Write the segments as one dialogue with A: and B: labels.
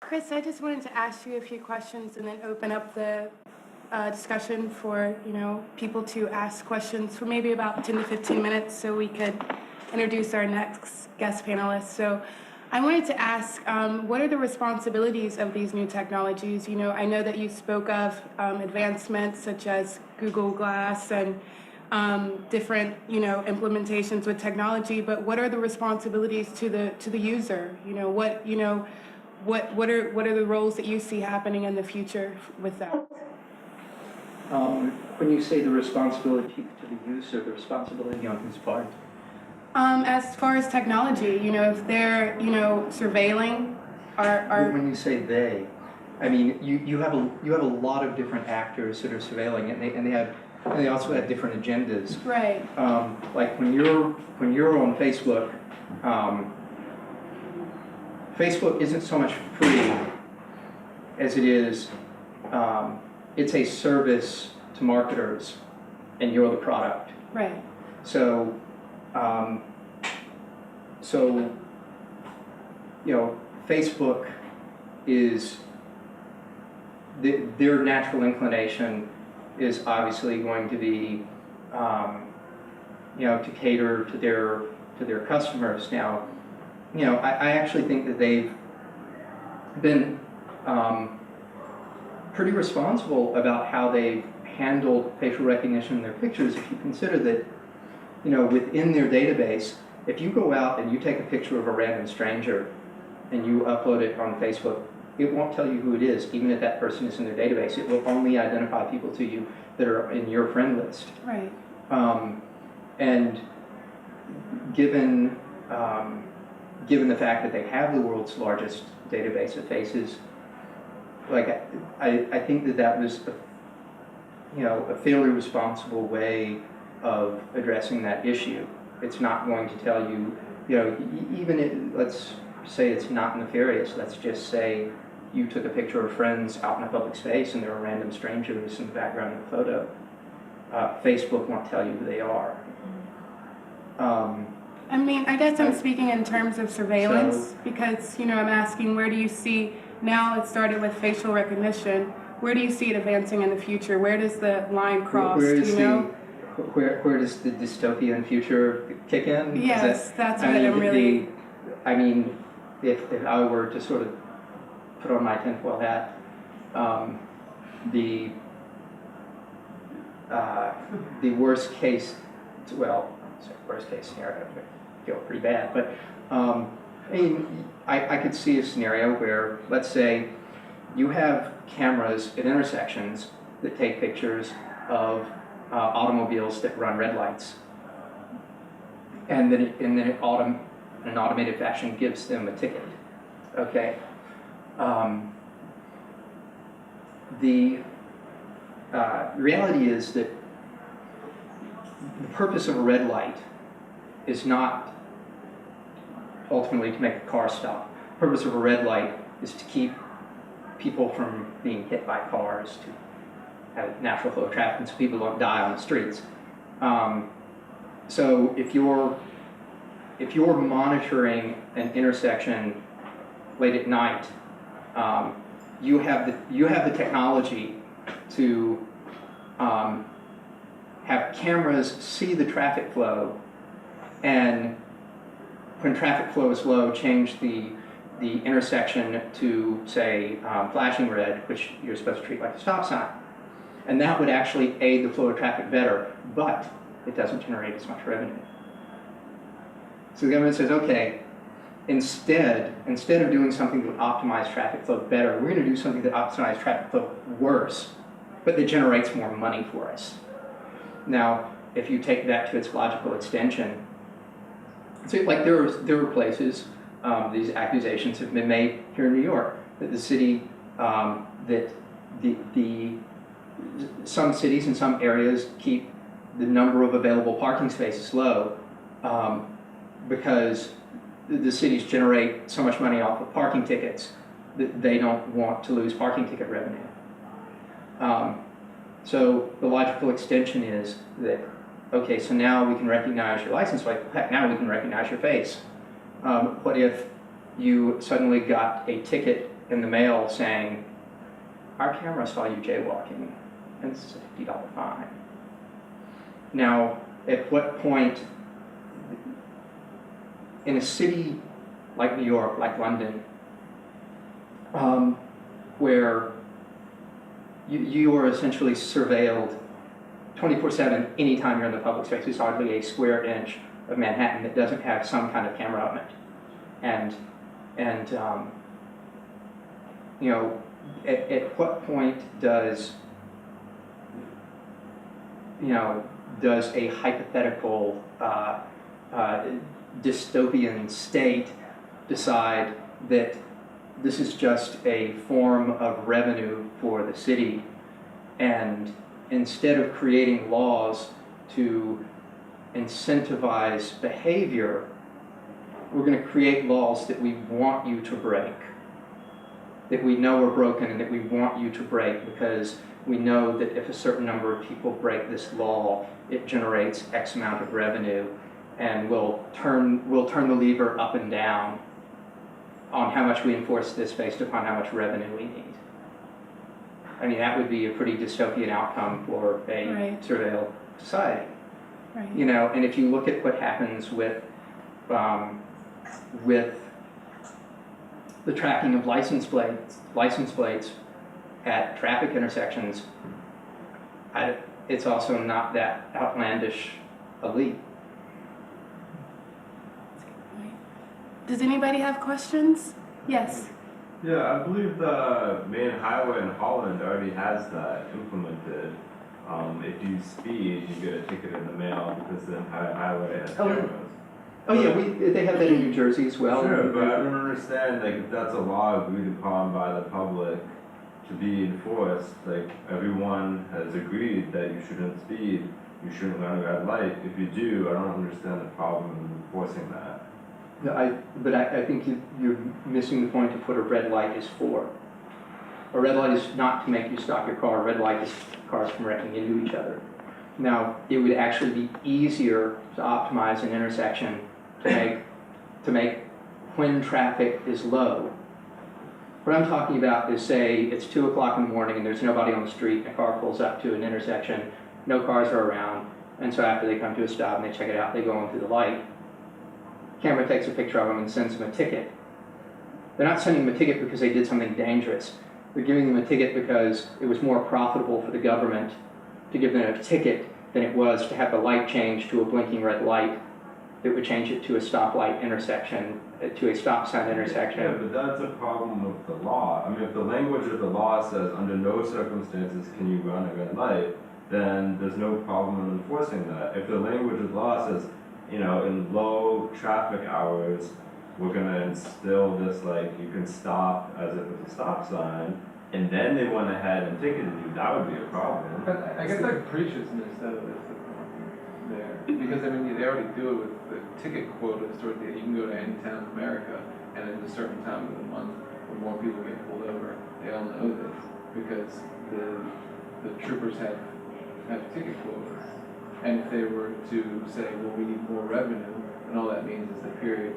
A: Chris, I just wanted to ask you a few questions and then open up the discussion for people to ask questions for maybe about 10 to 15 minutes so we could introduce our next guest panelist. So I wanted to ask, what are the responsibilities of these new technologies? I know that you spoke of advancements such as Google Glass and different implementations with technology, but what are the responsibilities to the user? What are the roles that you see happening in the future with that?
B: When you say the responsibility to the user, the responsibility on whose part?
A: As far as technology, if they're, surveilling our
B: When you say they, I mean you have a lot of different actors that are surveilling, and they also have different agendas.
A: right.
B: Like when you're on Facebook, Facebook isn't so much free as it is. It's a service to marketers, and you're the product.
A: Right.
B: So, Facebook is their natural inclination is obviously going to be, to cater to their customers. Now, I actually think that they've been pretty responsible about how they've handled facial recognition in their pictures. If you consider that, within their database, if you go out and you take a picture of a random stranger and you upload it on Facebook, it won't tell you who it is, even if that person is in their database. It will only identify people to you that are in your friend list.
A: Right.
B: And given the fact that they have the world's largest database of faces, like I think that was a fairly responsible way of addressing that issue. It's not going to tell you, even if, let's say it's not nefarious. Let's just say you took a picture of friends out in a public space and there are random strangers in the background of the photo. Facebook won't tell you who they are.
A: I mean, I guess I'm speaking in terms of surveillance because, I'm asking where do you see, now it started with facial recognition, where do you see it advancing in the future? Where does the line cross,
B: Where does the dystopian future kick in?
A: Yes, that's what I'm really...
B: if I were to sort of put on my tinfoil hat, the worst case, worst case scenario, I feel pretty bad, but I could see a scenario where, let's say, you have cameras at intersections that take pictures of automobiles that run red lights, and then in an automated fashion gives them a ticket. Okay. The reality is that the purpose of a red light is not ultimately to make a car stop. The purpose of a red light is to keep people from being hit by cars, to have natural flow of traffic, and so people don't die on the streets. So if you're monitoring an intersection late at night, you have the technology to have cameras see the traffic flow, and when traffic flow is low, change the intersection to, say, flashing red, which you're supposed to treat like a stop sign. And that would actually aid the flow of traffic better, but it doesn't generate as much revenue. So the government says, okay, instead of doing something that would optimize traffic flow better, we're going to do something that optimizes traffic flow worse, but that generates more money for us. Now, if you take that to its logical extension, so like there are places, these accusations have been made here in New York, that the city, that some cities in some areas keep the number of available parking spaces low because the cities generate so much money off of parking tickets that they don't want to lose parking ticket revenue. So the logical extension is that, okay, so now we can recognize your license plate. Heck, now we can recognize your face. What if you suddenly got a ticket in the mail saying, our camera saw you jaywalking, and this is a $50 fine. Now, at what point, in a city like New York, like London, where you are essentially surveilled 24/7 anytime you're in the public space, there's hardly a square inch of Manhattan that doesn't have some kind of camera on it. And you know, at what point does, you know, does a hypothetical dystopian state decide that this is just a form of revenue for the city, and instead of creating laws to incentivize behavior, we're going to create laws that we want you to break, that we know are broken and that we want you to break because we know that if a certain number of people break this law, it generates X amount of revenue, and we'll turn the lever up and down on how much we enforce this based upon how much revenue we need. I mean, that would be a pretty dystopian outcome for a
A: Right.
B: surveilled society.
A: Right.
B: You know, and if you look at what happens with the tracking of license plates at traffic intersections, it's also not that outlandish a leap.
A: Does anybody have questions? Yes.
C: Yeah, I believe the main highway in Holland already has that implemented. If you speed, you get a ticket in the mail because the entire highway has cameras.
B: Oh yeah, they have that in New Jersey as well.
C: Sure, but I don't understand, like, if that's a law agreed upon by the public to be enforced, like, everyone has agreed that you shouldn't speed, you shouldn't run a red light. If you do, I don't understand the problem in enforcing that.
B: No, I think you're missing the point of what a red light is for. A red light is not to make you stop your car. A red light is cars from wrecking into each other. Now, it would actually be easier to optimize an intersection to make when traffic is low. What I'm talking about is, say it's 2 o'clock in the morning and there's nobody on the street and a car pulls up to an intersection, no cars are around, and so after they come to a stop and they check it out, they go on through the light. Camera takes a picture of them and sends them a ticket. They're not sending them a ticket because they did something dangerous. They're giving them a ticket because it was more profitable for the government to give them a ticket than it was to have the light change to a blinking red light that would change it to a stoplight intersection, to a stop sign intersection.
C: Yeah, but that's a problem with the law. I mean, if the language of the law says under no circumstances can you run a red light, then there's no problem in enforcing that. If the language of the law says, you know, in low traffic hours, we're gonna instill this, like, you can stop as if it's a stop sign, and then they went ahead and ticketed you, that would be a problem.
D: But I guess the capriciousness though is the problem there, because I mean, they already do it with the ticket quotas toward the, you can go to any town in America, and at a certain time of the month, when more people get pulled over, they all know this, because the troopers have ticket quotas. And if they were to say, well, we need more revenue, and all that means is the period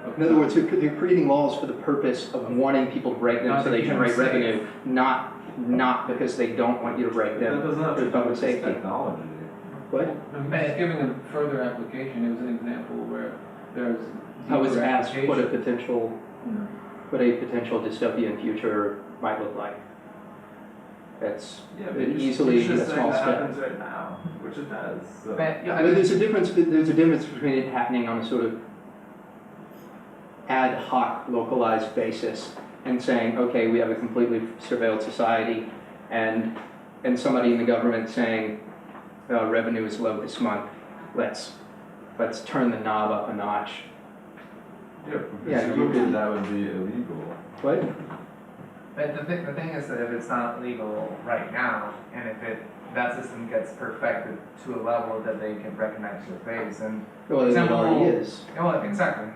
D: of
B: In other words, they're creating laws for the purpose of wanting people to break them so they generate revenue, not because they don't want you to break them
C: That does not
B: for
C: do
B: public
C: with
B: safety.
C: technology.
B: What?
D: And giving a further application, it was an example where there's
B: I was
D: deeper
B: asked what a
D: application.
B: potential dystopian future might look like. That's
C: Yeah, but
B: easily
C: you're
B: a
C: just saying
B: small
C: that
B: step.
C: happens right now, which it does. So.
D: But, yeah, I
B: But
D: mean,
B: there's a difference between it happening on a sort of ad hoc, localized basis and saying, okay, we have a completely surveilled society, and somebody in the government saying, revenue is low this month, let's turn the knob up a notch.
C: Yeah,
B: Yeah,
C: presumably
B: you could-
C: that would be illegal.
B: What?
E: But the thing is that if it's not legal right now, and if that system gets perfected to a level that they can recognize your face, and
B: Well, it
E: example-
B: already is.
E: well, exactly,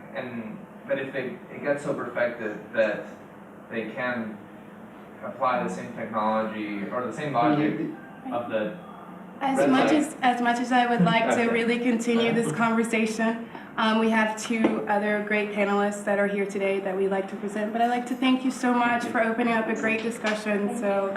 E: but if it gets so perfected that they can apply the same technology or the same logic of the
A: As
E: Red
A: much
E: light.
A: as I would like to
B: Okay.
A: really continue this conversation, We have two other great panelists that are here today that we'd like to present, but I'd like to thank you so much for opening up a great discussion. So